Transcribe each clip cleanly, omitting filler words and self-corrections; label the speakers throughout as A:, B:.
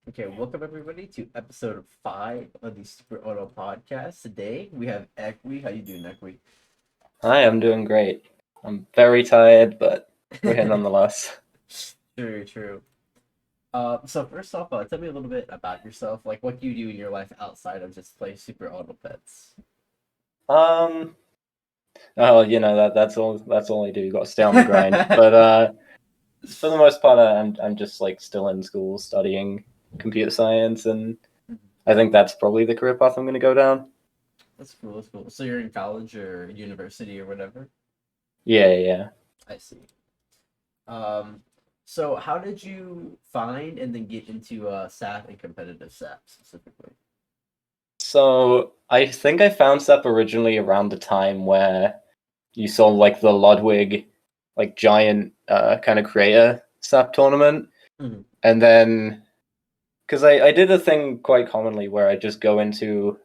A: Okay, welcome everybody to episode 5 of the Super Auto Podcast. Today we have Equi. How you doing, Equi?
B: Hi, I'm doing great. I'm very tired, but we're here nonetheless.
A: True, true. So first off, tell me a little bit about yourself. Like, what do you do in your life outside of just play Super Auto Pets?
B: Um, oh, that's all I do. You got to stay on the grind. But for the most part, I'm just like still in school studying computer science, and I think that's probably the career path I'm going to go down.
A: That's cool. That's cool. So you're in college or university or whatever.
B: Yeah, yeah.
A: I see. Um, so how did you find and then get into SAP and competitive SAP specifically?
B: So I think I found SAP originally around the time where you saw like the Ludwig, like giant kind of creator SAP tournament,
A: Mhm.
B: and then because I did a thing quite commonly where I just go into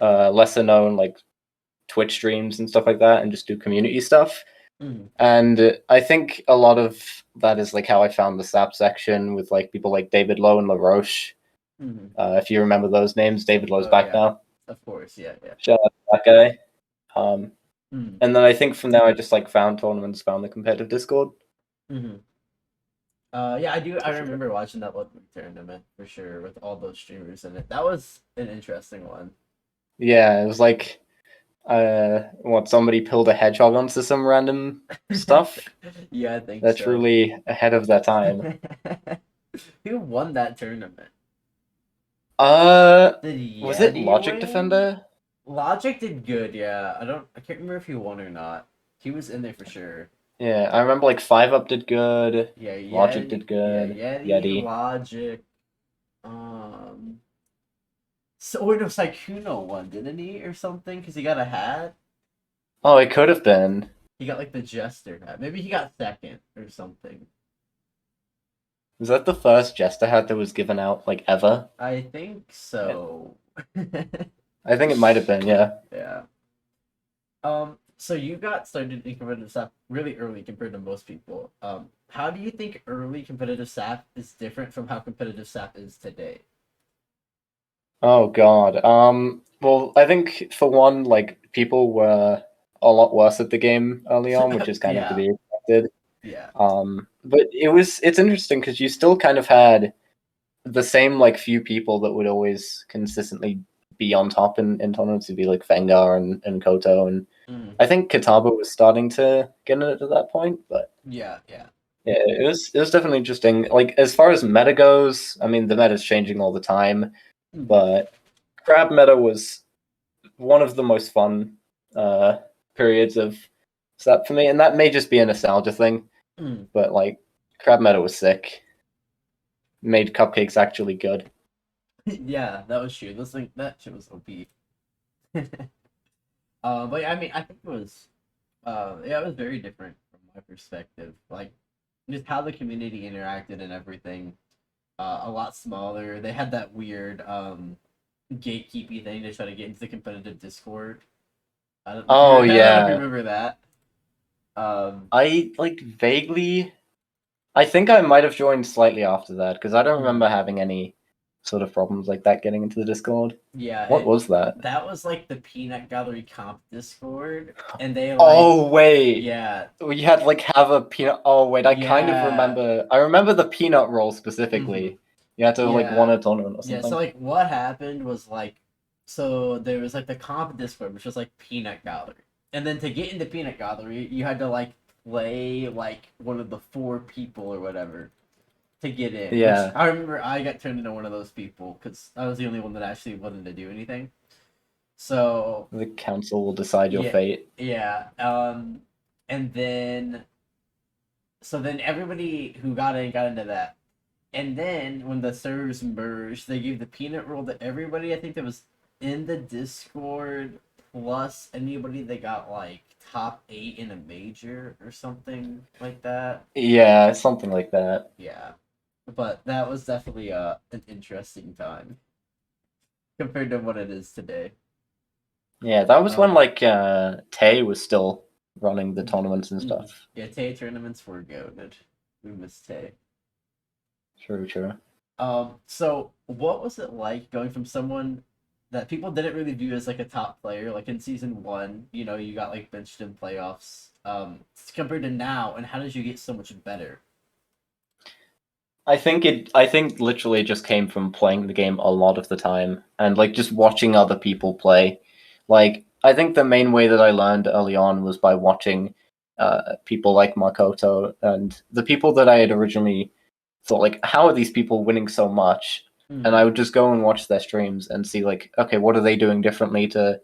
B: lesser known like Twitch streams and stuff like that and just do community stuff.
A: Mhm.
B: And I think a lot of that is like how I found the SAP section with like people like David Lowe and LaRoche.
A: Mhm.
B: If you remember those names, David Lowe's
A: Oh
B: back
A: yeah,
B: now.
A: of course. Yeah, yeah.
B: Shout out to that guy. Um,
A: Mhm.
B: and then I think from there I just like found tournaments, found the competitive Discord.
A: Mhm. Yeah, I do. I
B: For sure.
A: remember watching that Ludwig tournament for sure with all those streamers in it. That was an interesting one.
B: Yeah, it was like what somebody pilled a hedgehog onto some random stuff.
A: Yeah, I think
B: That's
A: so.
B: truly ahead of their time.
A: Who won that tournament?
B: Uh,
A: Did
B: was it
A: Yeti
B: Logic
A: win?
B: Defender?
A: Logic did good. Yeah, I can't remember if he won or not. He was in there for sure.
B: Yeah, I remember like 5 Up did good,
A: Yeah,
B: Logic
A: Yeti.
B: did
A: Yeah,
B: good,
A: Yeti,
B: Yeti.
A: Logic. Um. So wait, no, Sykkuno won, didn't he, or something? Because he got a hat.
B: Oh, it could have been.
A: He got like the jester hat. Maybe he got second or something.
B: Was that the first Jester hat that was given out like ever?
A: I think
B: Yeah,
A: so.
B: I think it might have been. Yeah.
A: Yeah. So you got started in competitive SAP really early compared to most people. How do you think early competitive SAP is different from how competitive SAP is today?
B: Oh God. Well, I think for one, like people were a lot worse at the game early on, which is kind of to
A: Yeah,
B: be expected.
A: yeah.
B: But it's interesting because you still kind of had the same like few people that would always consistently be on top in tournaments would be like Fengar and Koto, and
A: Mm,
B: I think Kitaba was starting to get it at that point. But
A: yeah, yeah.
B: yeah, it was definitely interesting. Like as far as meta goes, I mean the meta's changing all the time,
A: Mm,
B: but Crab meta was one of the most fun uh periods of SAP for me, and that may just be a nostalgia thing,
A: mm.
B: but like Crab meta was sick. Made cupcakes actually good.
A: Yeah, that was true. That shit was OP. But yeah, I mean, I think it was, yeah, it was very different from my perspective. Like, just how the community interacted and everything. A lot smaller. They had that weird gatekeepy thing to try to get into the competitive Discord. I don't know if you
B: Oh
A: I don't know if you
B: yeah,
A: remember that. Um,
B: I like vaguely. I think I might have joined slightly after that because I don't
A: mm,
B: remember having any sort of problems like that getting into the Discord.
A: yeah,
B: What was that?
A: that was like the Peanut Gallery Comp Discord, and they like,
B: Oh wait,
A: yeah,
B: we had like have a peanut. Oh wait, I kind of
A: yeah,
B: remember. I remember the peanut roll
A: hmm
B: specifically. You had to like won
A: yeah,
B: a tournament or
A: yeah. So
B: something.
A: like, what happened was like, so there was like the Comp Discord, which was like Peanut Gallery, and then to get into Peanut Gallery, you had to like play like one of the 4 people or whatever to get in. Which
B: Yeah,
A: I remember I got turned into one of those people because I was the only one that actually wanted to do anything. So
B: the council will decide your
A: yeah,
B: fate.
A: yeah. And then so then everybody who got into that. And then when the servers merged, they gave the peanut roll to everybody. I think that was in the Discord plus anybody that got like top 8 in a major or something like that.
B: Yeah, something like that.
A: Yeah, but that was definitely an interesting time compared to what it is today.
B: Yeah, that was when
A: Um,
B: like Tay was still running the tournaments and
A: mhm.
B: stuff.
A: Yeah, Tay tournaments were goated. We miss Tay.
B: True, true.
A: So what was it like going from someone that people didn't really view as like a top player, like in season one, you know, you got like benched in playoffs, compared to now, and how did you get so much better?
B: I think literally just came from playing the game a lot of the time and like just watching other people play. Like I think the main way that I learned early on was by watching people like Markoto and the people that I had originally thought like, how are these people winning so much? And
A: Mm,
B: I would just go and watch their streams and see like, okay, what are they doing differently to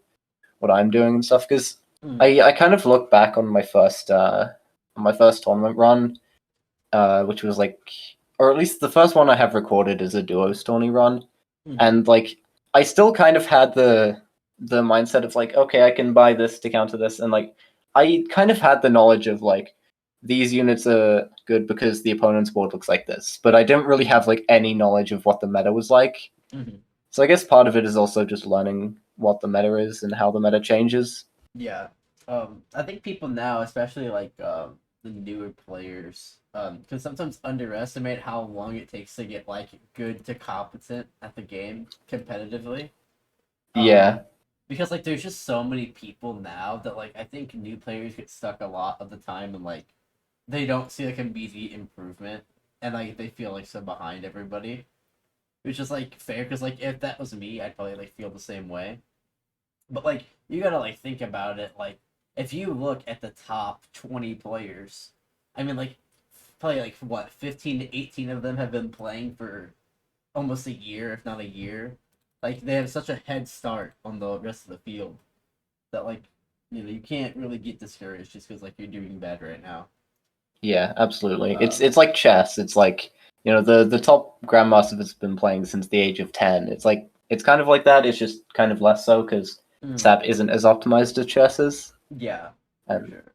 B: what I'm doing and stuff? Because
A: mm,
B: I kind of look back on my first tournament run, which was like, or at least the first one I have recorded is a duo stony run,
A: mm,
B: and like I still kind of had the mindset of like, okay, I can buy this to counter this, and like I kind of had the knowledge of like these units are good because the opponent's board looks like this, but I didn't really have like any knowledge of what the meta was like.
A: mm.
B: So I guess part of it is also just learning what the meta is and how the meta changes.
A: Yeah. I think people now, especially like the newer players, can sometimes underestimate how long it takes to get like good to competent at the game competitively.
B: Yeah,
A: Um, because like there's just so many people now that like I think new players get stuck a lot of the time and like they don't see like immediate improvement and like they feel like so behind everybody, which is like fair because like if that was me, I'd probably like feel the same way. But like you gotta like think about it. Like if you look at the top 20 players, I mean like probably like what 15 to 18 of them have been playing for almost a year, if not a year. Like they have such a head start on the rest of the field that like you know you can't really get discouraged just because like you're doing bad right now.
B: yeah, absolutely.
A: Um,
B: It's like chess. It's like the top grandmaster has been playing since the age of 10. It's like it's kind of like that. It's just kind of less so because
A: mm,
B: SAP isn't as optimized as chess is,
A: yeah, for
B: and
A: sure.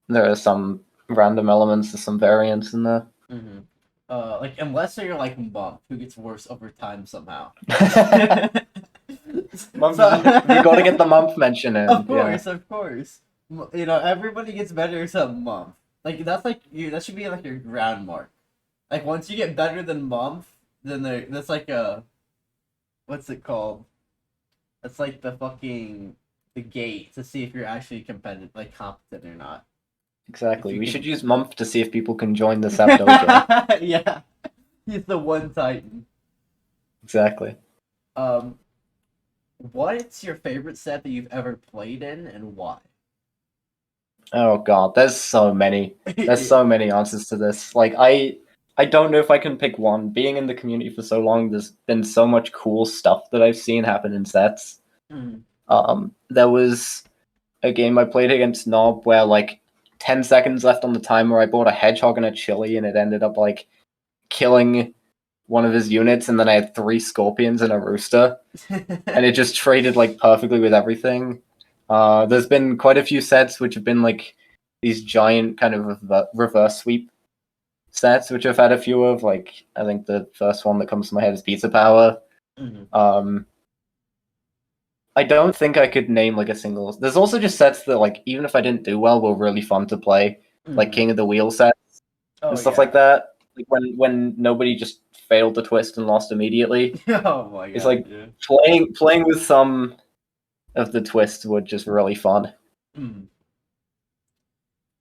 B: there are some random elements, there's some variance in there.
A: Hmm. Like unless you're like Monk, who gets worse over time somehow.
B: Month,
A: So,
B: we got to get the month mention in.
A: of
B: Yeah,
A: course, of course. You know, everybody gets better some month. Like that's like you. That should be like your ground mark. Like once you get better than month, then that's like a what's it called? That's like the fucking the gate to see if you're actually competitive, like competent or not. If
B: exactly.
A: you
B: We should
A: can,
B: use month to see if people can join the SAP dojo.
A: yeah, he's the one Titan.
B: Exactly.
A: Um, what's your favorite set that you've ever played in, and why?
B: Oh god, there's so many. There's so many answers to this. Like I don't know if I can pick one. Being in the community for so long, there's been so much cool stuff that I've seen happen in sets.
A: Mm.
B: There was a game I played against Nob where like 10 seconds left on the timer, I bought a hedgehog and a chili and it ended up like killing one of his units, and then I had three scorpions and a rooster, and it just traded like perfectly with everything. There's been quite a few sets which have been like these giant kind of reverse sweep sets, which I've had a few of. Like I think the first one that comes to my head is Pizza Power.
A: Mhm.
B: Um, I don't think I could name like a single. There's also just sets that like even if I didn't do well, were really fun to play, like
A: Mhm.
B: King of the Wheel sets
A: Oh
B: and stuff like
A: yeah.
B: that. Like when nobody just failed the twist and lost immediately.
A: Oh my
B: It's
A: god,
B: like
A: dude.
B: playing with some of the twists were just really fun.
A: Mm.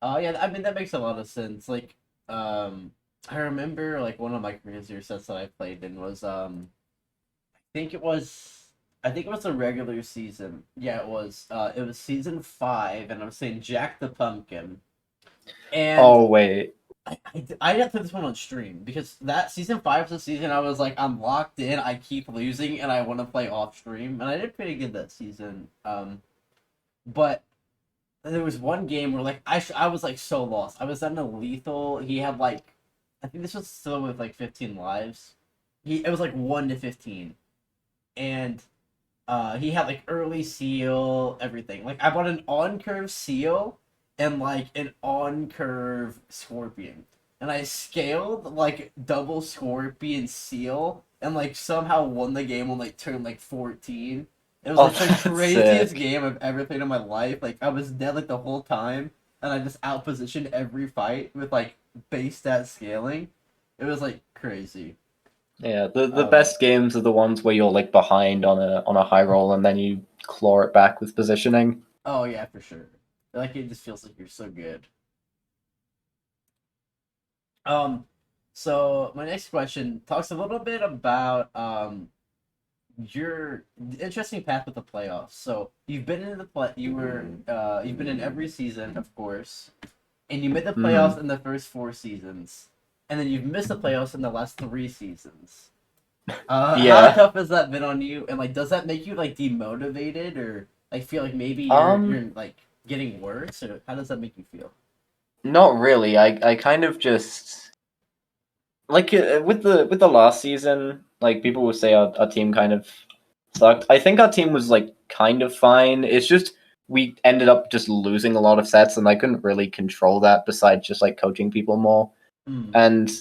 A: Oh yeah, I mean that makes a lot of sense. Like, I remember like one of my crazier sets that I played in was I think it was I think it was a regular season. Yeah, it was. It was season 5, and I was saying Jack the Pumpkin, and
B: Oh wait,
A: I got to this one on stream because that season 5 was the season I was like I'm locked in. I keep losing, and I want to play off stream, and I did pretty good that season. But there was one game where like I was like so lost. I was on a lethal. He had like I think this was still with like 15 lives. It was like 1 to 15, and he had like early seal everything. Like I bought an on curve seal and like an on curve scorpion, and I scaled like double scorpion seal and like somehow won the game on like turn like 14. It was
B: oh
A: like the
B: that's
A: craziest
B: sick.
A: game I've ever played in my life. Like I was dead like the whole time, and I just outpositioned every fight with like base stat scaling. It was like crazy.
B: Yeah, the best games are the ones where you're like behind on a high roll and then you claw it back with positioning.
A: Oh yeah, for sure. Like it just feels like you're so good. So my next question talks a little bit about your interesting path with the playoffs. So you've been in the you've been in every season, of course, and you made the playoffs in the first 4 seasons, and then you've missed the playoffs in the last 3 seasons.
B: Yeah.
A: How tough has that been on you? And like, does that make you like demotivated or like feel like maybe you're like getting worse, or how does that make you feel?
B: Not really. I kind of just like with the last season, like people will say our team kind of sucked. I think our team was like kind of fine. It's just we ended up just losing a lot of sets, and I couldn't really control that besides just like coaching people more. And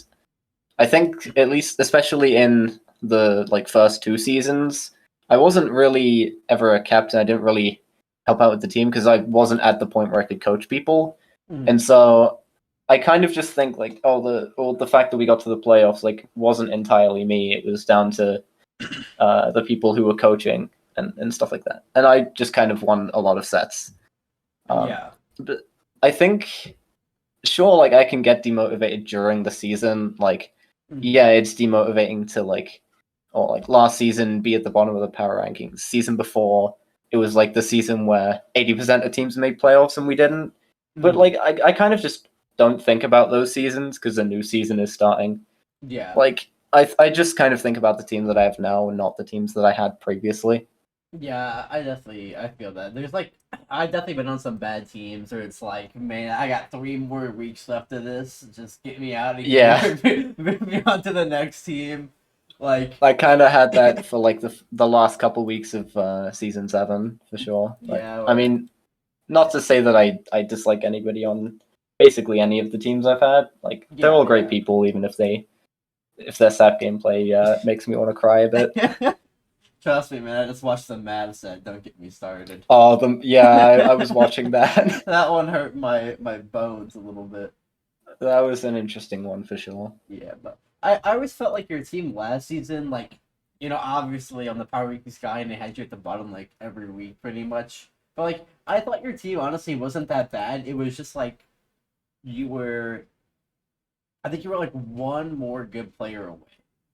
B: I think at least, especially in the like first 2 seasons, I wasn't really ever a captain. I didn't really help out with the team because I wasn't at the point where I could coach people, and so I kind of just think like, the fact that we got to the playoffs like wasn't entirely me. It was down to the people who were coaching and stuff like that. And I just kind of won a lot of sets.
A: Yeah.
B: But I think, sure, like I can get demotivated during the season. Like, yeah, it's demotivating to like, or like last season be at the bottom of the power rankings. Season before, it was like the season where 80% of teams made playoffs and we didn't. But like, I kind of just don't think about those seasons because a new season is starting.
A: Yeah.
B: Like, I just kind of think about the team that I have now and not the teams that I had previously.
A: Yeah, I feel that. There's like I've definitely been on some bad teams where it's like, man, I got 3 more weeks left of this. Just get me out of here.
B: Yeah.
A: Move me on to the next team. Like
B: I kind of had that for like the last couple weeks of season 7 for sure. Like,
A: yeah.
B: I mean, not to say that I dislike anybody on basically any of the teams I've had. Like, they're all great people, even if their SAP gameplay makes me want to cry a bit.
A: Trust me, man. I just watched the Mad set. Don't get me started.
B: Oh, I was watching that.
A: That one hurt my bones a little bit.
B: That was an interesting one for sure.
A: Yeah, but I always felt like your team last season, like, obviously on the Power Weekly Sky, and they had you at the bottom like every week pretty much. But like, I thought your team honestly wasn't that bad. It was just like you were, I think you were like one more good player away,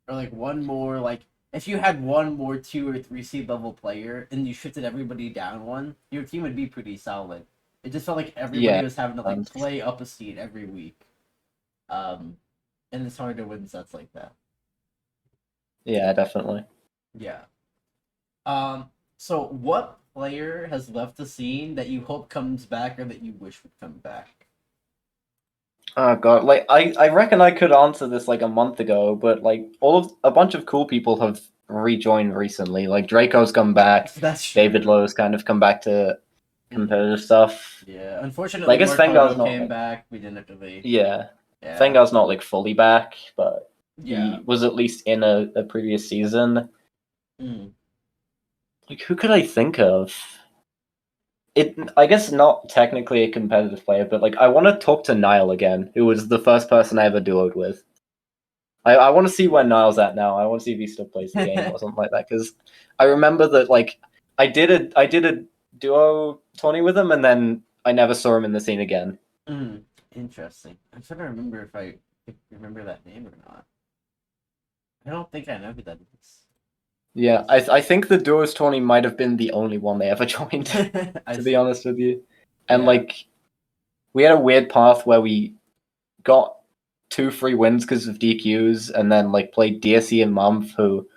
A: or like one more like if you had one more 2 or 3 seed level player and you shifted everybody down one, your team would be pretty solid. It just felt like everybody was having to like play up a seed every week. And it's hard to win sets like that.
B: Yeah, definitely.
A: Yeah. So what player has left the scene that you hope comes back or that you wish would come back?
B: Oh god, like I reckon I could answer this like a month ago, but like a bunch of cool people have rejoined recently. Like Draco's come back.
A: That's true.
B: David Lowe's kind of come back to competitive stuff.
A: Yeah, unfortunately,
B: I guess
A: Markoto came back. We didn't really.
B: Yeah. Fengar's not like fully back, but
A: yeah,
B: he was at least in a previous season. Like, who could I think of? I guess not technically a competitive player, but like I want to talk to Niall again, who was the first person I ever duoed with. I want to see where Niall's at now. I want to see if he still plays the game or something like that, because I remember that like I did a duo tourney with him, and then I never saw him in the scene again.
A: Interesting. I'm trying to remember if I remember that name or not. I don't think I know who that is.
B: Yeah, I think the duos tourney might have been the only one they ever joined, to be honest with you. And like, we had a weird path where we got 2 free wins because of DQs, and then like played DSE and Mumph, who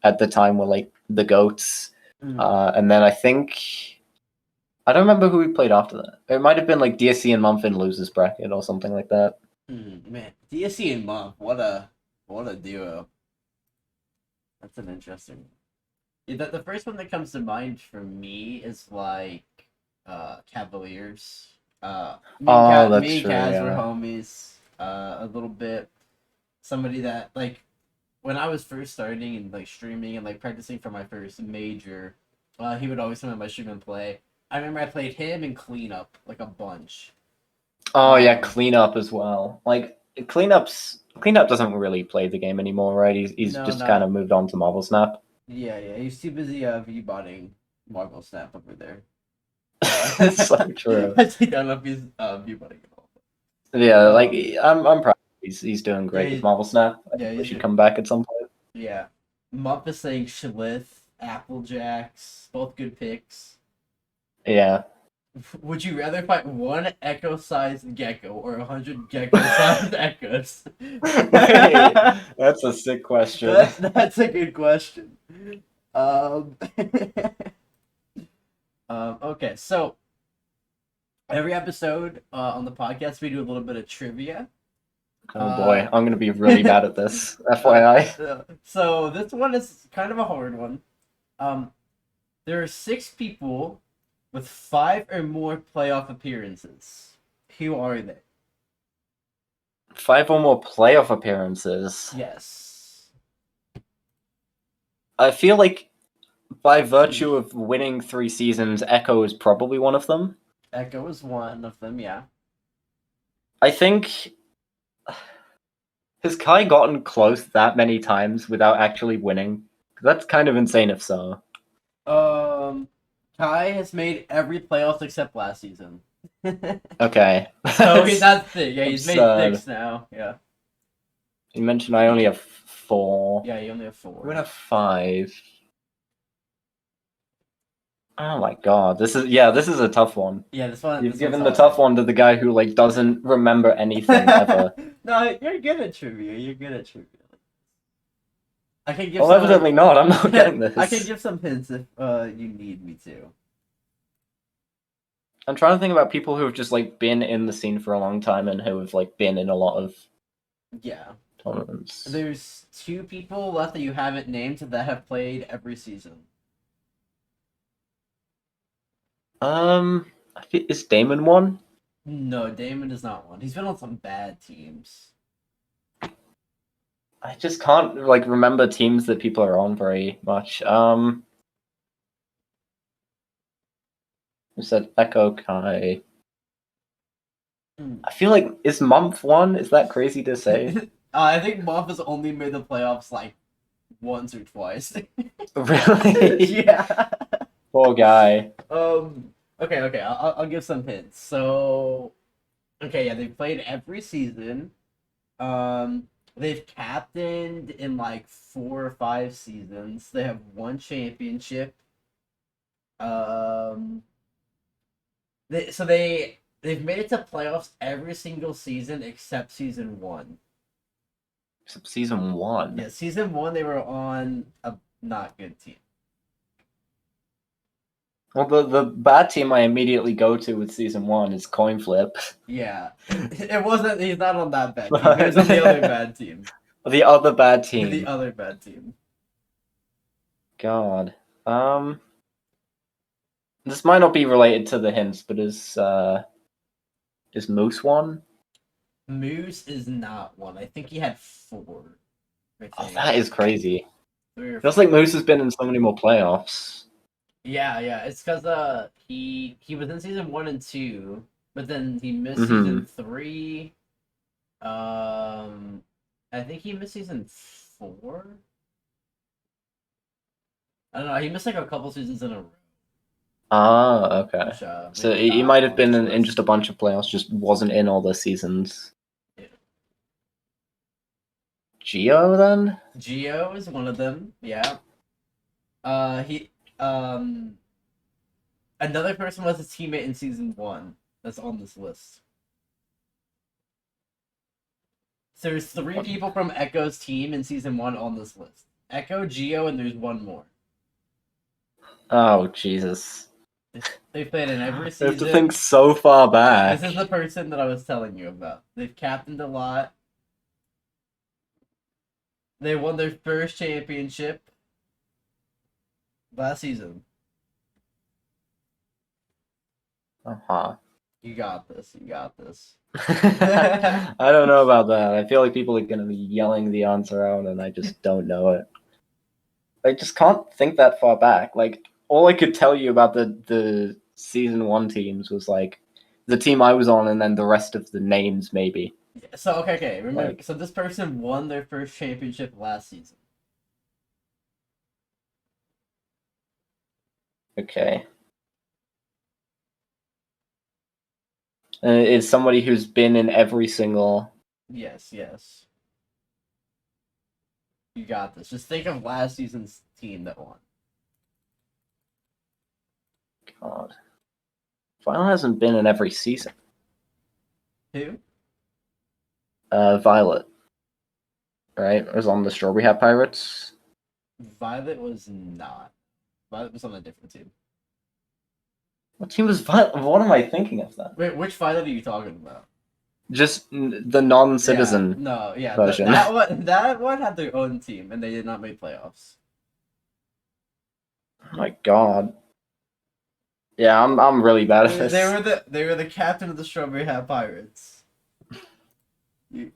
B: at the time were like the goats. And then I don't remember who we played after that. It might have been like DSE and Mumph in losers bracket or something like that.
A: Man, DSE and Mumph, what a duo. That's an interesting one. Yeah, the first one that comes to mind for me is like Cavaliers. Me and Kaz were homies a little bit. Somebody that like when I was first starting and like streaming and like practicing for my first major, he would always come in my stream and play. I remember I played him and Cleanup like a bunch.
B: Oh yeah, Cleanup as well. Like Cleanup's Cleanup doesn't really play the game anymore, right? He's
A: No,
B: just
A: not-
B: kind of moved on to Marvel Snap.
A: Yeah, he's too busy V-botting Marvel Snap over there.
B: It's so true.
A: I don't know if he's V-botting at all.
B: Yeah, like I'm proud. He's doing great with Marvel Snap. I think we should come back at some point.
A: Yeah, Mupp is saying Shlith, Applejacks, both good picks.
B: Yeah.
A: Would you rather fight one echo-sized gecko or 100 gecko-sized echoes?
B: Wait, that's a sick question.
A: That's a good question. Okay, so every episode on the podcast we do a little bit of trivia.
B: Oh boy, I'm gonna be really bad at this. FYI.
A: So this one is kind of a hard one. There are 6 people with 5 or more playoff appearances. Who are they?
B: 5 or more playoff appearances.
A: Yes.
B: I feel like by virtue of winning 3 seasons, Echo is probably one of them.
A: Echo is one of them, yeah.
B: I think... Has Kai gotten close that many times without actually winning? That's kind of insane if so.
A: Kai has made every playoffs except last season.
B: Okay.
A: So he's not thick. Yeah, he's
B: absurd.
A: made 6 now. Yeah.
B: You mentioned I only have 4.
A: Yeah, you only have 4.
B: I'm gonna have 5. Oh my god, this is a tough one.
A: Yeah, this one.
B: You've given the tough one to the guy who like doesn't remember anything ever.
A: No, you're good at trivia. You're good at trivia. I can give.
B: Well, evidently not. I'm not getting this.
A: I can give some hints if you need me to.
B: I'm trying to think about people who have just like been in the scene for a long time and who have like been in a lot of tournaments.
A: There's 2 people left that you haven't named that have played every season.
B: Is Damon one?
A: No, Damon is not one. He's been on some bad teams.
B: I just can't like remember teams that people are on very much. Who said Echo Kai? I feel like is Month one? Is that crazy to say?
A: I think Month has only made the playoffs like once or twice.
B: Really?
A: Yeah.
B: Poor guy.
A: Okay. I'll give some hints. So, okay, yeah, they've played every season. They've captained in like 4 or 5 seasons. They have 1 championship. They've made it to playoffs every single season except season 1.
B: Except season 1.
A: Yeah, season 1 they were on a not good team.
B: Well, the bad team I immediately go to with season 1 is Coin Flip.
A: Yeah, it wasn't. He's not on that bad team. He was on the other bad team.
B: The other bad team.
A: The other bad team.
B: God. This might not be related to the hints, but is Moose one?
A: Moose is not one. I think he had 4.
B: Oh, that is crazy.
A: 3 or
B: Feels
A: 4.
B: like Moose has been in so many more playoffs.
A: Yeah. It's because he was in season 1 and 2, but then he missed season 3. I think he missed season 4. I don't know. He missed like a couple seasons in a row.
B: Ah, okay.
A: Which,
B: So he might have been in just a bunch of playoffs, just wasn't in all the seasons.
A: Yeah.
B: Geo then?
A: Geo is one of them. Yeah. Another person was his teammate in season 1 that's on this list. So there's 3 people from Echo's team in season 1 on this list. Echo, Geo, and there's 1 more.
B: Oh, Jesus.
A: They've played in every
B: I
A: season.
B: have to think so far back.
A: This is the person that I was telling you about. They've captained a lot. They won their first championship last season.
B: Uh-huh.
A: You got this. You got this.
B: I don't know about that. I feel like people are going to be yelling the answer out, and I just don't know it. I just can't think that far back. Like, all I could tell you about the season 1 teams was, like, the team I was on and then the rest of the names, maybe.
A: So okay. Remember,
B: Like,
A: so this person won their first championship last season.
B: okay. It's somebody who's been in every single.
A: Yes. You got this. Just think of last season's team that won.
B: God. Violet hasn't been in every season.
A: Who?
B: Violet. Right? It was on the Strawberry Hat Pirates.
A: Violet was not. Violet was on a different team.
B: What team was Violet? What am I thinking of then?
A: Wait, which Violet are you talking about?
B: Just the non-citizen version.
A: That one had their own team, and they did not make playoffs.
B: Oh my God. Yeah, I'm really bad at this.
A: They were the captain of the Strawberry Hat Pirates.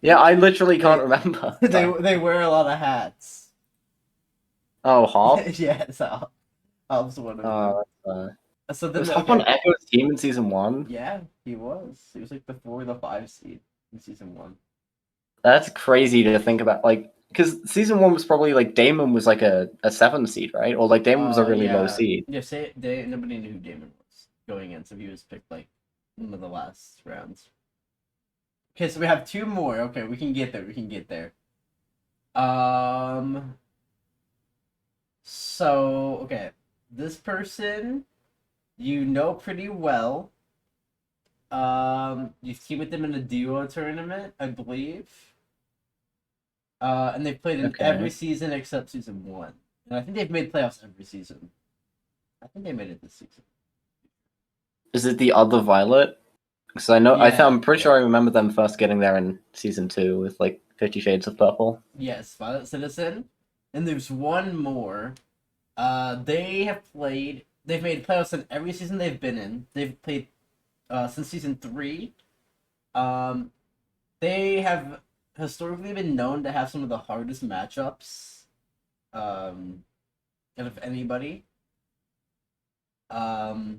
B: Yeah, I literally can't remember.
A: They wear a lot of hats.
B: Oh, Hop?
A: Yes, Hop's one of them. So then,
B: was Hop on Echo's team in season 1?
A: Yeah, he was. He was like the 4 or the 5 seed in season 1.
B: That's crazy to think about. Like, because season 1 was probably like Damon was like a 7 seed, right? Or like Damon was a really low seed.
A: Yeah, nobody knew who Damon was going in, so he was picked like one of the last rounds. Okay, so we have 2 more. Okay, we can get there. So okay, this person you know pretty well. You've teamed with them in a duo tournament, I believe. And they've played in every season except season 1. And I think they've made playoffs every season. I think they made it this season.
B: Is it the other Violet? Because I know, I'm pretty sure I remember them first getting there in season 2 with like 50 Shades of Purple.
A: Yes, Violet Citizen. And there's one more. They've made playoffs in every season they've been in. They've played since season 3. They have historically been known to have some of the hardest matchups out of anybody. How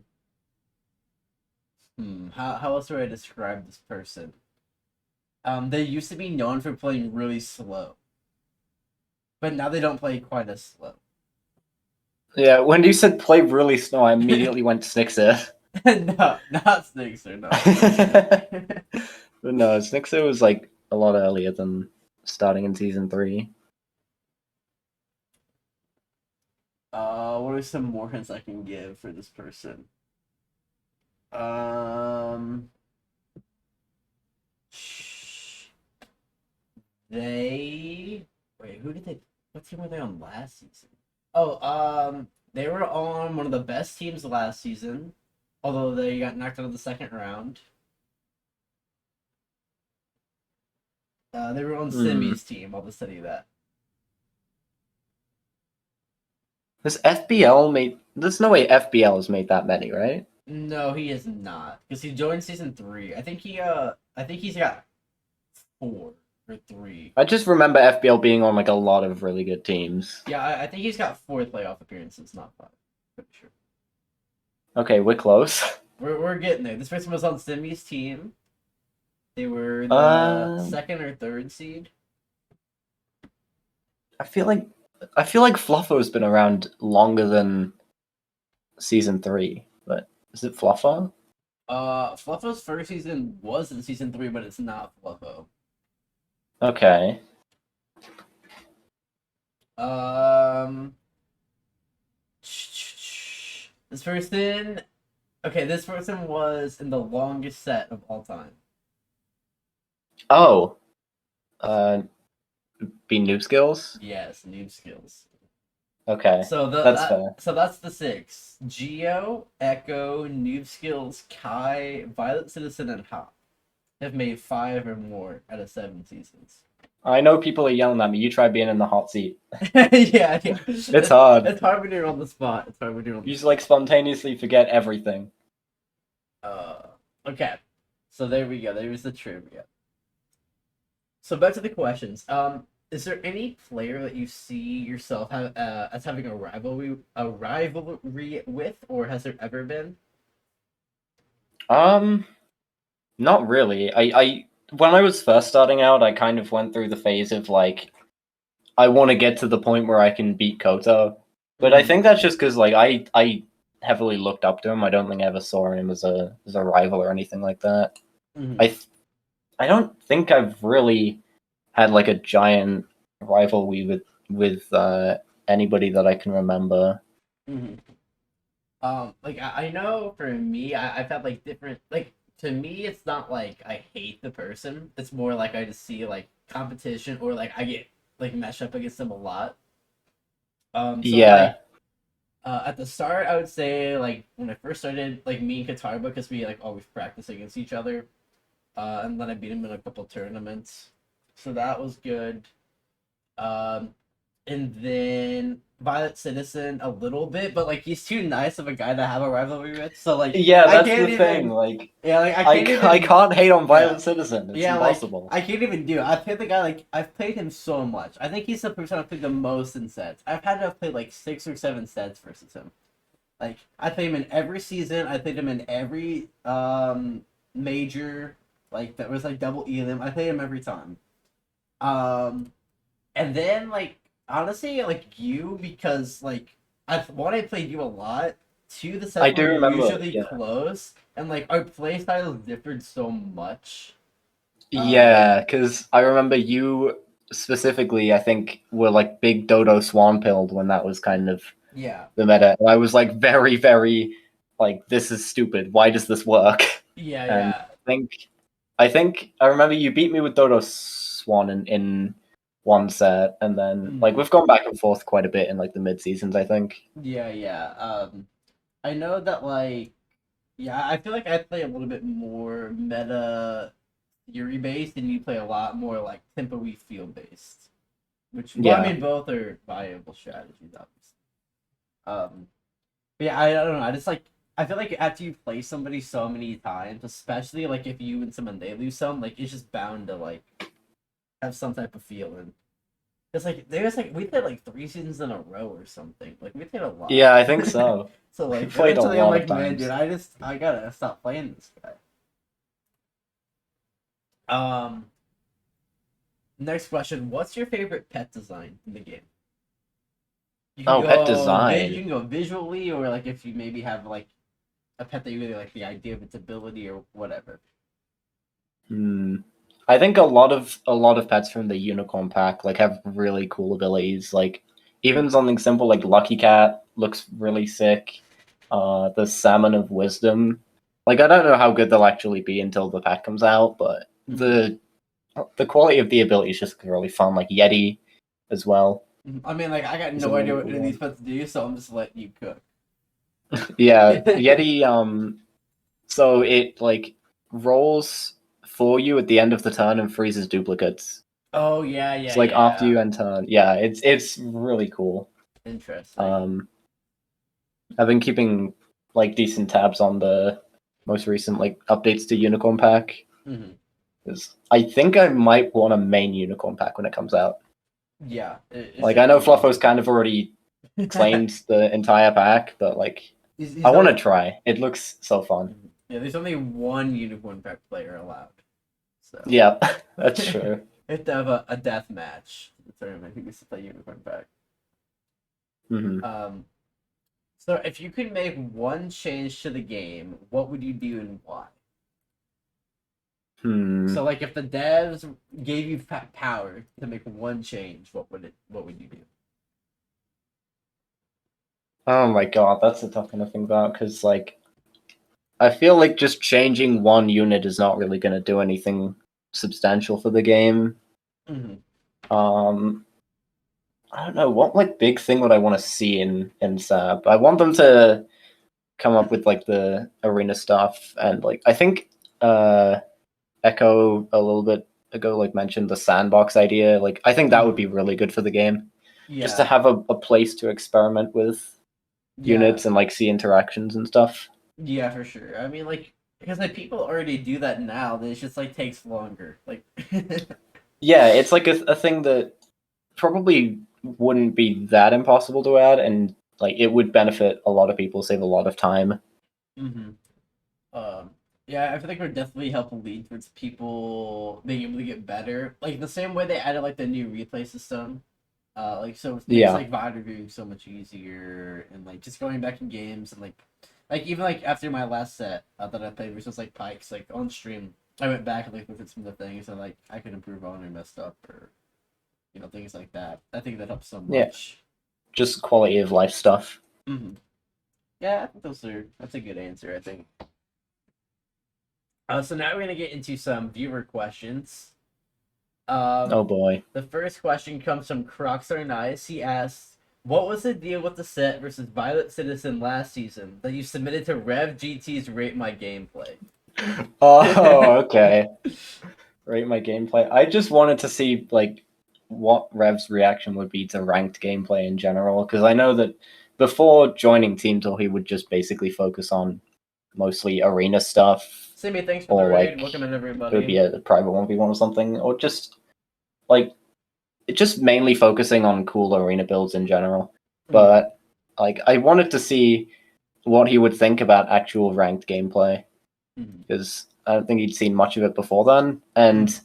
A: else do I describe this person? They used to be known for playing really slow, but now they don't play quite as slow.
B: Yeah, when you said play really slow, I immediately went Snixer.
A: No, not Snixer, no.
B: But no, Snixer was like a lot earlier than starting in season 3.
A: What are some more hints I can give for this person? What team were they on last season? Oh, they were on one of the best teams last season, although they got knocked out of the second round. They were on Cemi's team, I'll just tell you that.
B: There's no way FBL has made that many, right?
A: No, he is not. Because he joined season 3. I think he's got 4 or 3.
B: I just remember FBL being on like a lot of really good teams.
A: Yeah, I think he's got 4 playoff appearances, not 5. Pretty sure.
B: Okay, we're close.
A: We're getting there. This person was on Cemi's team. They were the 2nd or 3rd seed.
B: I feel like Fluffo's been around longer than season 3, but is it Fluffo?
A: Fluffo's first season was in season 3, but it's not Fluffo.
B: Okay.
A: This person was in the longest set of all time.
B: Oh. Be Noob Skills?
A: Yes, Noob Skills.
B: Okay. That's fair.
A: So that's the 6. Geo, Echo, Noob Skills, Kai, Violet Citizen, and Hop have made 5 or more out of 7 seasons.
B: I know people are yelling at me. You try being in the hot seat.
A: Yeah.
B: It's hard.
A: It's hard when you're on the spot.
B: You just like spontaneously forget everything.
A: Okay. So there we go. There was the trivia. So back to the questions. Is there any player that you see yourself as having a rivalry with, or has there ever been?
B: Not really. when I was first starting out, I kind of went through the phase of like, I want to get to the point where I can beat Koto. But I think that's just because like I heavily looked up to him. I don't think I ever saw him as a rival or anything like that. I don't think I've really had like a giant rivalry with anybody that I can remember.
A: Like I know for me, I've had like different like to me, it's not like I hate the person. It's more like I just see like competition or like I get like meshed up against them a lot. So
B: Yeah.
A: like at the start, I would say like when I first started, like me and Katarba, because we like always practice against each other, and then I beat him in a couple tournaments, so that was good. Um, and then Violet Citizen a little bit, but like he's too nice of a guy to have a rivalry with. So like
B: Yeah,
A: I
B: that's
A: can't
B: the
A: even,
B: thing. Like,
A: yeah, like
B: I can't hate on Violent Citizen. It's
A: yeah,
B: impossible.
A: like I can't even do it. I've played the guy like I've played him so much. I think he's the person I've played the most in sets. I've had to have played like 6 or 7 sets versus him. Like I played him in every season. I played him in every major. Like that was like double elim. I played him every time. And then like honestly like you because like I played you a lot. Two, the
B: I
A: sets
B: do
A: were
B: remember.
A: usually
B: Yeah.
A: close, and like our play styles differed so much.
B: Yeah, because I remember you specifically, I think, were like big Dodo Swan pilled when that was kind of
A: Yeah.
B: the meta. And I was like very, very like, this is stupid. Why does this work?
A: Yeah,
B: And
A: yeah.
B: I think I remember you beat me with Dodo Swan in one set, and then like we've gone back and forth quite a bit in like the mid seasons, I think.
A: Yeah, yeah. I know that like yeah, I feel like I play a little bit more meta theory based, and you play a lot more like tempo-y feel based. Which well, I
B: Yeah.
A: mean both are viable strategies, obviously. But yeah, I don't know. I just like I feel like after you play somebody so many times, especially like if you and someone they lose some, like it's just bound to like have some type of feeling. It's like there's like we played like 3 seasons in a row or something. Like we played a lot.
B: Yeah, I think so.
A: So like
B: Played a
A: eventually I'm
B: lot of
A: like, man,
B: times.
A: dude, I gotta stop playing this guy. Next question: what's your favorite pet design in the game? You can
B: Pet
A: go you
B: design.
A: can go visually, or like if you maybe have like a pet that you really like the idea of its ability or whatever.
B: I think a lot of pets from the unicorn pack like have really cool abilities. Like even something simple like Lucky Cat looks really sick. The Salmon of Wisdom. Like I don't know how good they'll actually be until the pack comes out, but the quality of the ability is just really fun. Like Yeti as well.
A: I mean, like I got
B: Is a
A: no
B: really
A: idea what
B: cool
A: any of these
B: one.
A: pets do, so I'm just letting you cook.
B: Yeah, Yeti. So it like rolls for you at the end of the turn and freezes duplicates.
A: Oh yeah,
B: It's
A: yeah,
B: like after
A: yeah.
B: you end turn. Yeah, it's really cool.
A: Interesting.
B: I've been keeping like decent tabs on the most recent like updates to Unicorn Pack. Because I think I might want a main Unicorn Pack when it comes out.
A: Yeah, it
B: Like
A: should
B: I know
A: be
B: Fluffo's
A: interesting.
B: kind of already claimed the entire pack, but like
A: He's
B: I want to
A: only,
B: try. It looks so fun.
A: yeah, there's only one unicorn pack player allowed, so
B: Yeah, that's true.
A: we have to have a death match for the tournament who gets to play unicorn pack. So if you could make one change to the game, what would you do and why? So like if the devs gave you power to make one change, what would you do?
B: Oh my god, that's a tough one to think about because like I feel like just changing one unit is not really going to do anything substantial for the game. I don't know what like big thing would I want to see in SAP. I want them to come up with like the arena stuff and like I think Echo a little bit ago like mentioned the sandbox idea. Like I think that would be really good for the game.
A: Yeah.
B: Just to have a place to experiment with units and like see interactions and stuff.
A: Yeah, for sure. I mean, like because like people already do that now. That it just like takes longer. Like.
B: Yeah, it's like a thing that probably wouldn't be that impossible to add, and like it would benefit a lot of people, save a lot of time.
A: Yeah, I feel like we're definitely helping lead towards people being able to get better. Like the same way they added like the new replay system. Like so it makes
B: Yeah.
A: like VOD reviewing so much easier and like just going back in games and like even like after my last set that I played, which was like Pikes, like on stream, I went back and like looked at some of the things and like I could improve on or messed up or things like that. I think that helps so
B: Yeah.
A: much.
B: Just quality of life stuff.
A: Mm-hmm. Yeah, I think that's a good answer. I think. So now we're gonna get into some viewer questions.
B: Oh boy.
A: The first question comes from Crocs Are Nice. He asks, "What was the deal with the set versus Violet Citizen last season that you submitted to Rev GT's Rate My Gameplay?"
B: Oh, okay. Rate my gameplay. I just wanted to see like what Rev's reaction would be to ranked gameplay in general, because I know that before joining Team Tool, he would just basically focus on mostly arena stuff,
A: Cemi, thanks for the
B: or
A: raid.
B: like
A: Welcome in,
B: it
A: everybody.
B: would be a private 1v1 or something, or just like just mainly focusing on cool arena builds in general. But like I wanted to see what he would think about actual ranked gameplay, because I don't think he'd seen much of it before then. And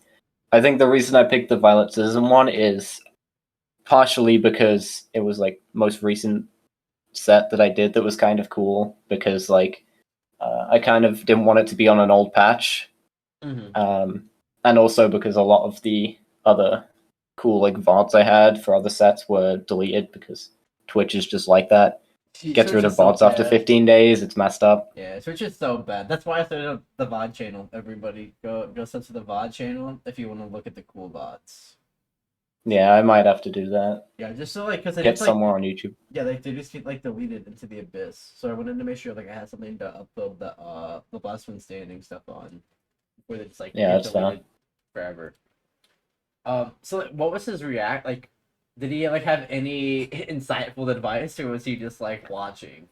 B: I think the reason I picked the Violet Citizen one is partially because it was like most recent set that I did that was kind of cool, because like I kind of didn't want it to be on an old patch, and also because a lot of the other cool like VODs I had for other sets were deleted because Twitch is just like that. Gets
A: Twitch
B: rid of
A: is so
B: VODs after
A: bad.
B: 15 days. It's messed up.
A: Yeah, Twitch is so bad. That's why I started up the VOD channel. Everybody, go sub to the VOD channel if you want to look at the cool VODs.
B: Yeah, I might have to do that.
A: Yeah, just so like because
B: Get somewhere on YouTube.
A: Yeah, like they just get like deleted into the abyss. So I wanted to make sure like I had something to upload the last one standing stuff on, before they just like
B: Yeah,
A: get
B: that's
A: deleted forever. So like, what was his react like? Did he like have any insightful advice, or was he just like watching?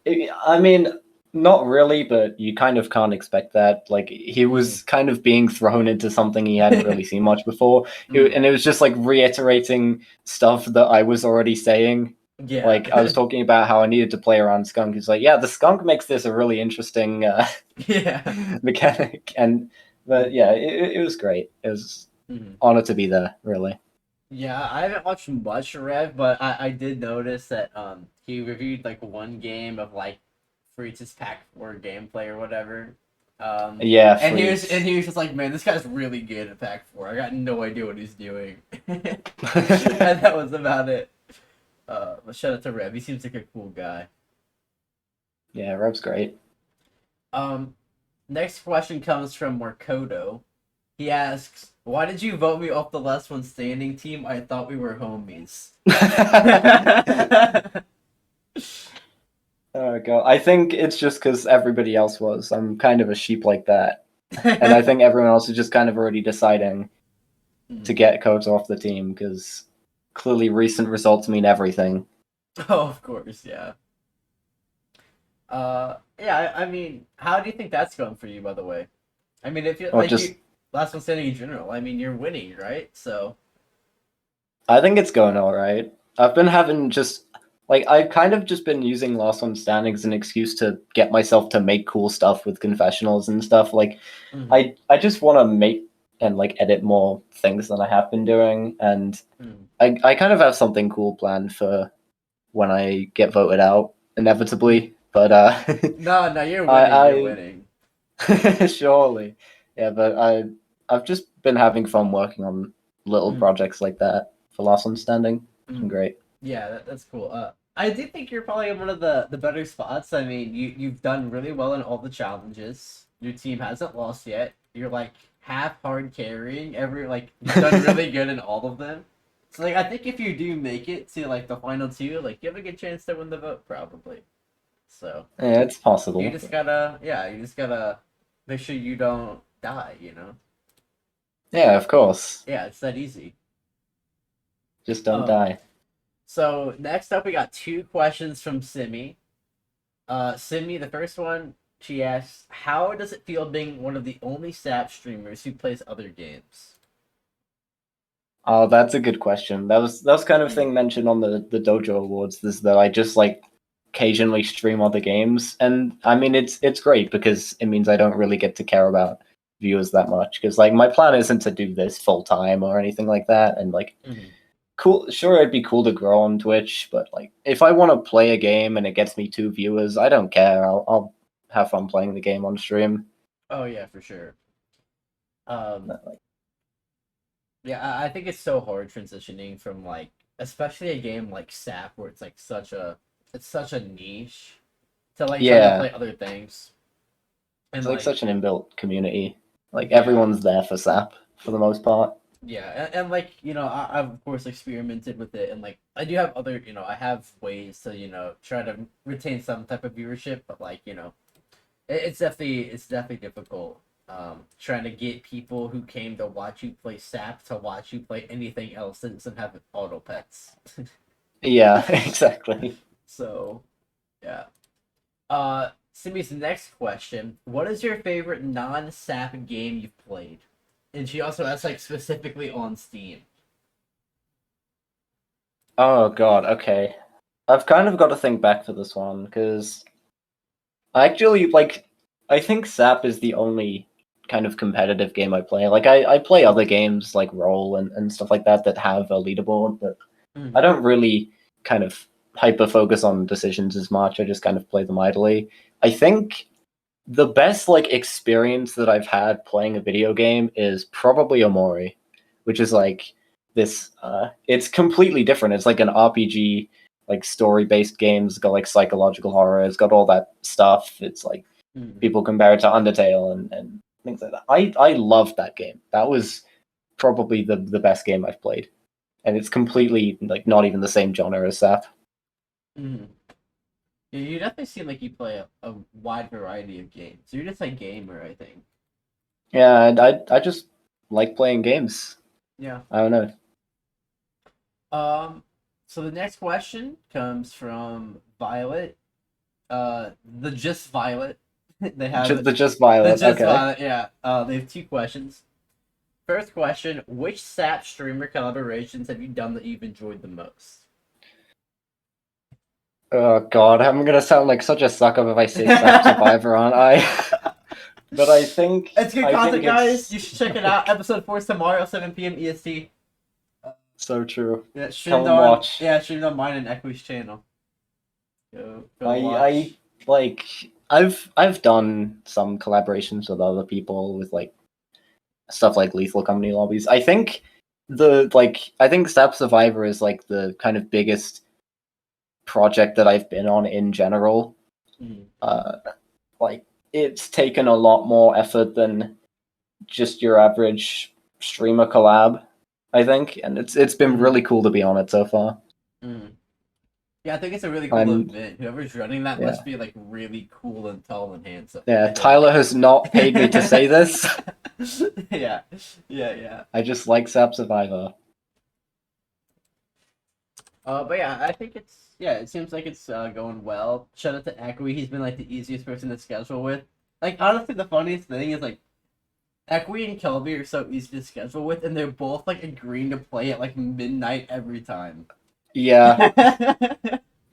B: I mean, not really, but you kind of can't expect that. Like he was kind of being thrown into something he hadn't really seen much before, and it was just like reiterating stuff that I was already saying.
A: Yeah.
B: Like I was talking about how I needed to play around skunk. He's like, yeah, the skunk makes this a really interesting
A: yeah
B: mechanic, but yeah, it was great. It was honored to be there, really.
A: Yeah, I haven't watched much Rev, but I did notice that he reviewed like one game of like Fritz's Pack 4 gameplay or whatever.
B: Yeah,
A: and he was just like, man, this guy's really good at Pack 4. I got no idea what he's doing. And that was about it. But shout out to Rev. He seems like a cool guy.
B: Yeah, Rev's great.
A: Next question comes from Markoto. He asks, "Why did you vote me off the last one standing team? I thought we were homies."
B: Oh god, I think it's just because everybody else was. I'm kind of a sheep like that, and I think everyone else is just kind of already deciding to get codes off the team, because clearly recent results mean everything.
A: Oh, of course, yeah. Yeah. I mean, how do you think that's going for you, by the way? I mean, if you last one standing in general, I mean, you're winning, right? So
B: I think it's going all right. I've been having just like I've kind of just been using last one standing as an excuse to get myself to make cool stuff with confessionals and stuff. Like I just want to make and like edit more things than I have been doing, and I kind of have something cool planned for when I get voted out inevitably. But
A: no, you're winning. You're winning.
B: Surely, yeah. But I've just been having fun working on little projects like that for Last One Standing. It's been great.
A: Yeah, that's cool. I do think you're probably in one of the better spots. I mean, you've done really well in all the challenges. Your team hasn't lost yet. You're like half hard carrying you've done really good in all of them. So like I think if you do make it to like the final two, like you have a good chance to win the vote probably. So
B: yeah, it's possible.
A: You just gotta make sure you don't die,
B: Yeah, of course.
A: Yeah, it's that easy.
B: Just don't die.
A: So next up, we got two questions from Cemi. Cemi, the first one, she asks, "How does it feel being one of the only SAP streamers who plays other games?"
B: Oh, that's a good question. That was kind of thing mentioned on the Dojo Awards, is that I just like occasionally stream other games, and I mean it's great because it means I don't really get to care about viewers that much, because like my plan isn't to do this full time or anything like that, and like cool, sure, it'd be cool to grow on Twitch, but like if I want to play a game and it gets me 2 viewers, I don't care. I'll have fun playing the game on stream.
A: Oh yeah, for sure. Yeah, I think it's so hard transitioning from like, especially a game like SAP where it's like such a niche to like trying to play other things. And
B: it's like such an inbuilt community. Like everyone's there for SAP for the most part.
A: Yeah, and like, you know, I've of course experimented with it, and like I do have other, you know, I have ways to, you know, try to retain some type of viewership, but like, you know, it's definitely difficult. Trying to get people who came to watch you play SAP to watch you play anything else that doesn't have auto pets.
B: Yeah, exactly.
A: So, yeah. Simi's next question: what is your favorite non-SAP game you've played? And she also asks like specifically on Steam.
B: Oh god, okay. I've kind of got to think back for this one, because I actually like. I think SAP is the only kind of competitive game I play. Like I play other games like Roll and stuff like that have a leaderboard, but I don't really kind of hyper focus on decisions as much. I just kind of play them idly. I think the best like experience that I've had playing a video game is probably Omori, which is like this it's completely different. It's like an RPG, like story-based game. It's got like psychological horror, it's got all that stuff. It's like people compare it to Undertale and things like that. I loved that game. That was probably the best game I've played. And it's completely like not even the same genre as SAP.
A: Yeah, you definitely seem like you play a wide variety of games. You're just a gamer, I think.
B: Yeah, and I just like playing games.
A: Yeah.
B: I don't know.
A: So the next question comes from Violet. The Just Violet. They have
B: the Just Violet.
A: The Just
B: okay.
A: Violet, yeah. They have 2 questions. First question: which SAP streamer collaborations have you done that you've enjoyed the most?
B: Oh god, I'm gonna sound like such a sucker if I say SAP Survivor, aren't I? But I think
A: it's good content, guys. You should check it out. Episode 4 is tomorrow, 7 p.m. EST.
B: So true.
A: Yeah, streamed
B: Come
A: on.
B: watch.
A: Yeah, streamed on mine and Equi's channel. Go watch.
B: I like. I've done some collaborations with other people with like stuff like Lethal Company lobbies. I think SAP Survivor is like the kind of biggest project that I've been on in general. Like it's taken a lot more effort than just your average streamer collab, I think, and it's been really cool to be on it so far.
A: Yeah, I think it's a really cool event. Whoever's running that must be like really cool and tall and handsome.
B: Yeah, Tyler has not paid me to say this.
A: Yeah.
B: I just like SAP Survivor.
A: But yeah, I think it seems like it's going well. Shout out to Equi, he's been like the easiest person to schedule with. Like honestly, the funniest thing is like Equi and Kelby are so easy to schedule with, and they're both like agreeing to play at like midnight every time.
B: Yeah.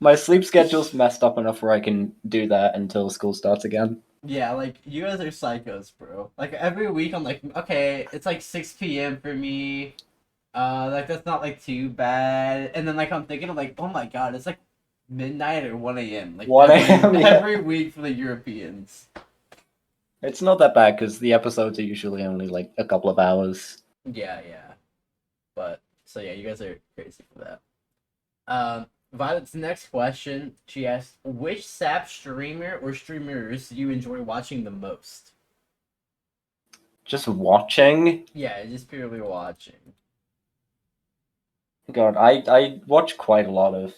B: My sleep schedule's messed up enough where I can do that until school starts again.
A: Yeah, like, you guys are psychos, bro. Like, every week I'm like, okay, it's like 6 p.m. for me. Like, that's not, like, too bad. And then, like, I'm thinking, like, oh my god, it's like midnight or 1 a.m. Like,
B: 1 a.m.,
A: every week for the Europeans.
B: It's not that bad, because the episodes are usually only, like, a couple of hours.
A: Yeah. But, so yeah, you guys are crazy for that. Violet's next question, she asked, which SAP streamer or streamers do you enjoy watching the most?
B: Just watching?
A: Yeah, just purely watching.
B: God, I watch quite a lot of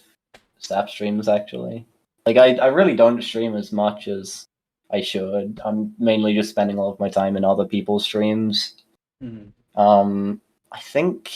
B: SAP streams, actually. Like, I really don't stream as much as I should. I'm mainly just spending a lot of my time in other people's streams. I think...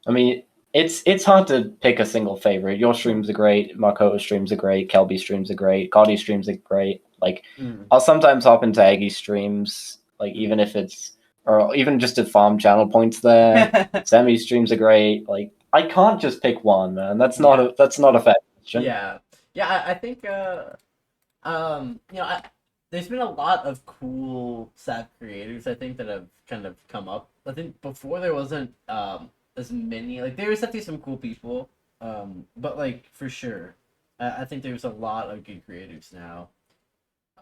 B: I mean... It's hard to pick a single favorite. Your streams are great, Markoto streams are great, Kelby streams are great, Gotti streams are great. Like, I'll sometimes hop into Eggy streams, like even if it's, or even just to farm channel points there. Cemi streams are great. Like, I can't just pick one, man. That's not a fair question.
A: Yeah, Yeah, I think there's been a lot of cool SAP creators I think that have kind of come up. I think before there wasn't as many. Like there was definitely some cool people, but like for sure, I think there's a lot of good creators now.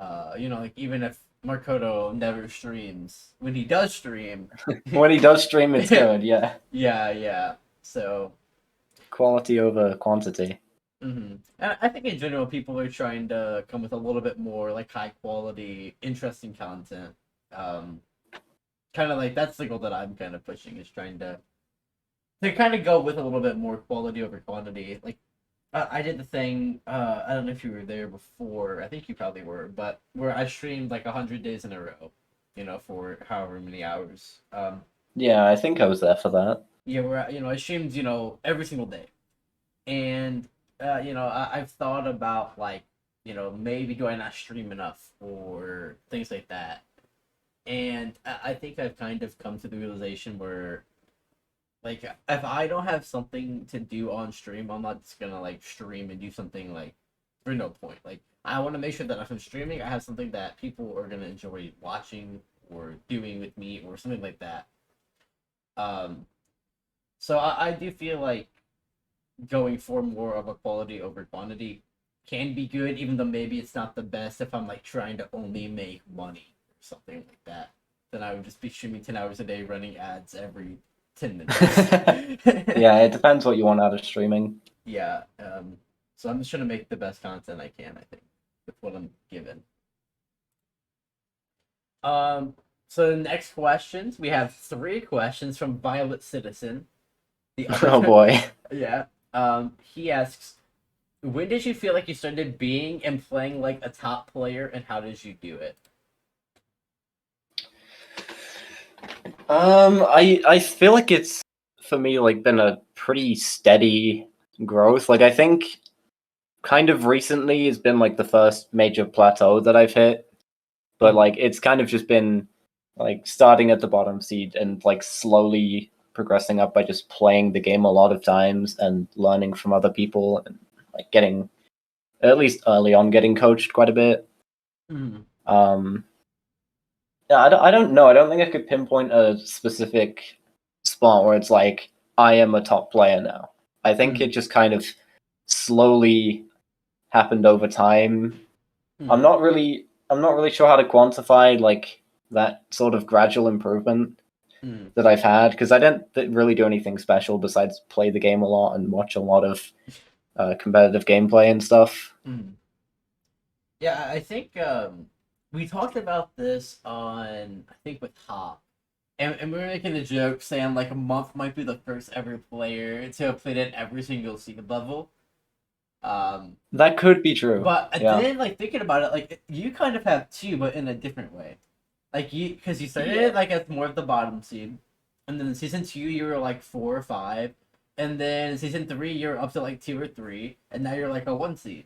A: Like even if Markoto never streams, when he does stream,
B: When he does stream, it's good. Yeah,
A: yeah. So
B: quality over quantity.
A: And I think in general, people are trying to come with a little bit more like high quality, interesting content. Um, Kind of like that's the goal that I'm kind of pushing is trying to kind of go with a little bit more quality over quantity. Like I did the thing. I don't know if you were there before. I think you probably were, but where I streamed like 100 days in a row, for however many hours.
B: Yeah, I think I was there for that.
A: Yeah, where I streamed every single day, and I've thought about like maybe do I not stream enough or things like that, and I think I've kind of come to the realization where like if I don't have something to do on stream, I'm not just gonna like stream and do something like for no point. Like I want to make sure that if I'm streaming, I have something that people are gonna enjoy watching or doing with me or something like that. Um, so I do feel like going for more of a quality over quantity can be good, even though maybe it's not the best if I'm like trying to only make money or something like that. Then I would just be streaming 10 hours a day running ads every 10 minutes.
B: Yeah, it depends what you want out of streaming.
A: Yeah. So I'm just trying to make the best content I can, I think, with what I'm given. So the next questions, we have 3 questions from Violet Citizen.
B: Oh boy.
A: Yeah. He asks, when did you feel like you started being and playing like a top player, and how did you do it?
B: I feel like it's for me like been a pretty steady growth. Like I think kind of recently has been like the first major plateau that I've hit, but like it's kind of just been like starting at the bottom seed and like slowly progressing up by just playing the game a lot of times and learning from other people and like getting, at least early on, getting coached quite a bit. Yeah, I don't know. I don't think I could pinpoint a specific spot where it's like I am a top player now. I think it just kind of slowly happened over time. I'm not really sure how to quantify like that sort of gradual improvement that I've had, because I didn't really do anything special besides play the game a lot and watch a lot of competitive gameplay and stuff.
A: Yeah, I think we talked about this on, I think, with Hop. And we were making a joke saying like a month might be the first ever player to have played at every single seed level.
B: That could be true.
A: But
B: yeah.
A: then, like, thinking about it, like, you kind of have 2, but in a different way. Like, because you started like at more of the bottom seed, and then in season 2 you were like 4 or 5, and then in season 3 you're up to like 2 or 3, and now you're like a 1 seed.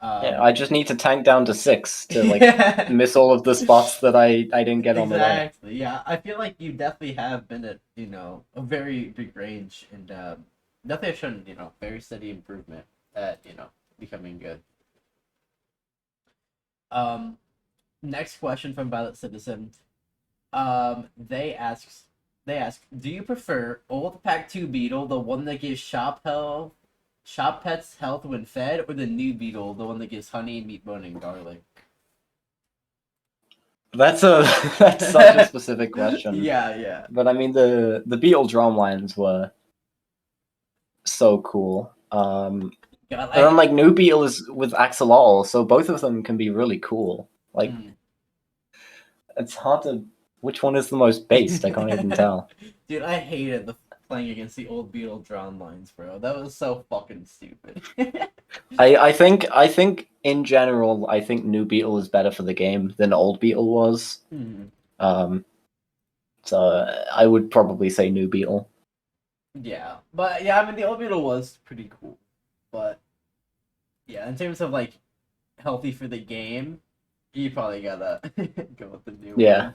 B: Yeah, I just need to tank down to 6 to like miss all of the spots that I didn't get on the way.
A: Exactly. Yeah, I feel like you definitely have been at a very big range, and definitely have shown very steady improvement at becoming good. Next question from Violet Citizen. They ask, do you prefer old Pack 2 Beetle, the one that gives shop pets health when fed, or the new Beetle, the one that gives honey, meat bone, and garlic?
B: That's such a specific question.
A: Yeah.
B: But I mean, the Beetle drum lines were so cool. And then like new Beetle is with Axolotl, so both of them can be really cool. Like it's hard to, which one is the most based? I can't even tell.
A: Dude, I hated playing against the old Beetle drawn lines, bro. That was so fucking stupid.
B: I think in general, I think new Beetle is better for the game than old Beetle was. So I would probably say new Beetle.
A: Yeah, but yeah, I mean the old Beetle was pretty cool, but yeah, in terms of like healthy for the game, you probably gotta go with the new one.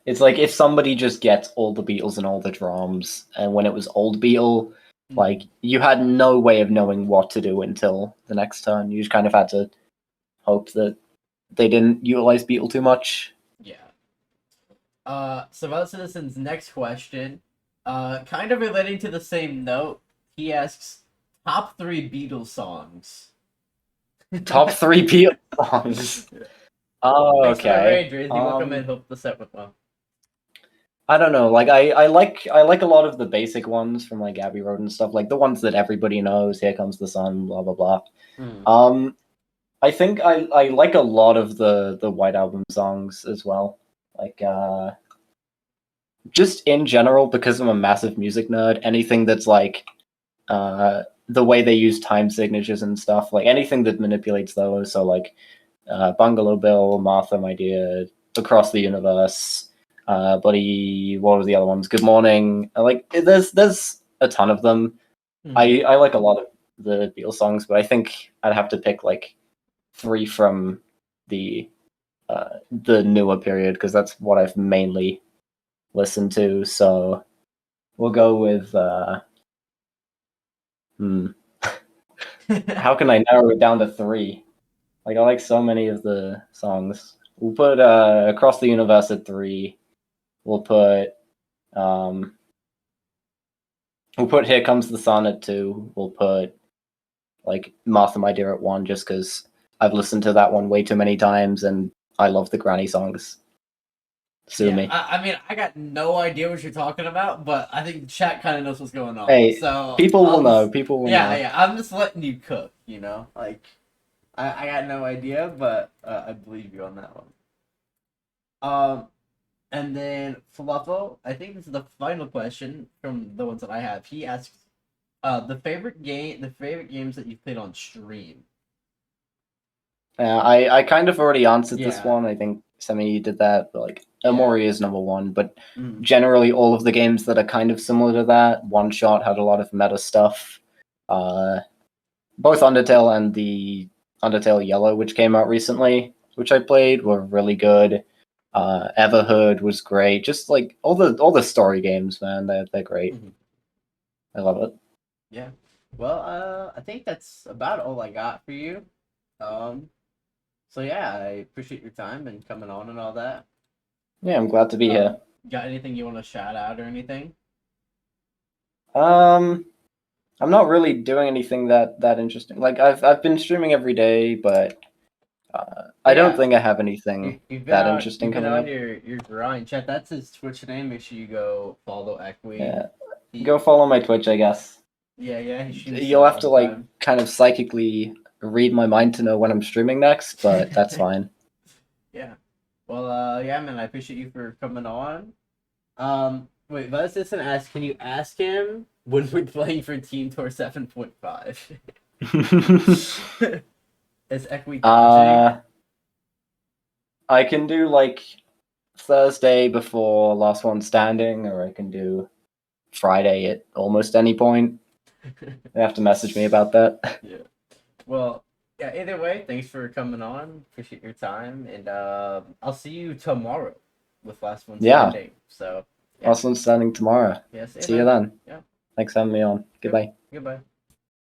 B: It's like if somebody just gets all the Beetles and all the drums, and when it was old Beetle, Like, you had no way of knowing what to do until the next turn. You just kind of had to hope that they didn't utilize Beetle too much.
A: Yeah. So Vod Citizen's next question, kind of relating to the same note, he asks, top 3 Beatles songs.
B: Top 3 Beetle songs. Oh,
A: Thanks for the
B: okay.
A: raid, Drizzy. Welcome in. Hope the set went well.
B: I don't know. Like, I like a lot of the basic ones from like Abbey Road and stuff. Like the ones that everybody knows. Here Comes the Sun. Blah blah blah. I think I like a lot of the White Album songs as well. Like just in general, because I'm a massive music nerd. Anything that's like the way they use time signatures and stuff. Like anything that manipulates those. So like Bungalow Bill, Martha, My Dear, Across the Universe. Buddy, what were the other ones? Good Morning. Like, there's a ton of them. I like a lot of the Beatles songs, but I think I'd have to pick like 3 from the newer period because that's what I've mainly listened to. So we'll go with. How can I narrow it down to 3? Like, I like so many of the songs. We'll put Across the Universe at 3. We'll put Here Comes the Sun at 2. We'll put like Martha My Dear at 1 just because I've listened to that one way too many times and I love the granny songs. Sue me.
A: I mean, I got no idea what you're talking about, but I think the chat kind of knows what's going on.
B: Hey,
A: so
B: people will know. People will know.
A: Yeah. I'm just letting you cook, you know? Like, I got no idea, but I believe you on that one. And then Fluffo, I think this is the final question from the ones that I have. He asks, the favorite games that you've played on stream.
B: I kind of already answered this one. I think Cemi did that, but like Amori is number 1. But generally, all of the games that are kind of similar to that. One Shot had a lot of meta stuff. Both Undertale and the Undertale Yellow, which came out recently, which I played, were really good. Everhood was great. Just like all the story games, man, they're great. I love it.
A: Yeah. Well, I think that's about all I got for you. So yeah, I appreciate your time and coming on and all that.
B: Yeah, I'm glad to be here.
A: Got anything you want to shout out or anything?
B: I'm not really doing anything that interesting. Like I've been streaming every day, but I don't think I have anything that interesting coming up.
A: Your grind, chat. That's his Twitch name. Make sure you go follow Equi.
B: Yeah, go follow my Twitch, I guess.
A: Yeah.
B: You'll have to like kind of psychically read my mind to know when I'm streaming next, but that's fine.
A: Yeah. Well, yeah, man. I appreciate you for coming on. Wait, Vod Citizen asked, can you ask him when we're playing for Team Tour 7.5? Is Equi dodging?
B: I can do like Thursday before Last One Standing, or I can do Friday at almost any point. They have to message me about that.
A: Yeah. Well, yeah, either way, thanks for coming on. Appreciate your time. And I'll see you tomorrow with Last One Standing. So,
B: Last One Standing tomorrow.
A: Yeah,
B: see you then.
A: Yeah.
B: Thanks for having me on. Goodbye.
A: Goodbye.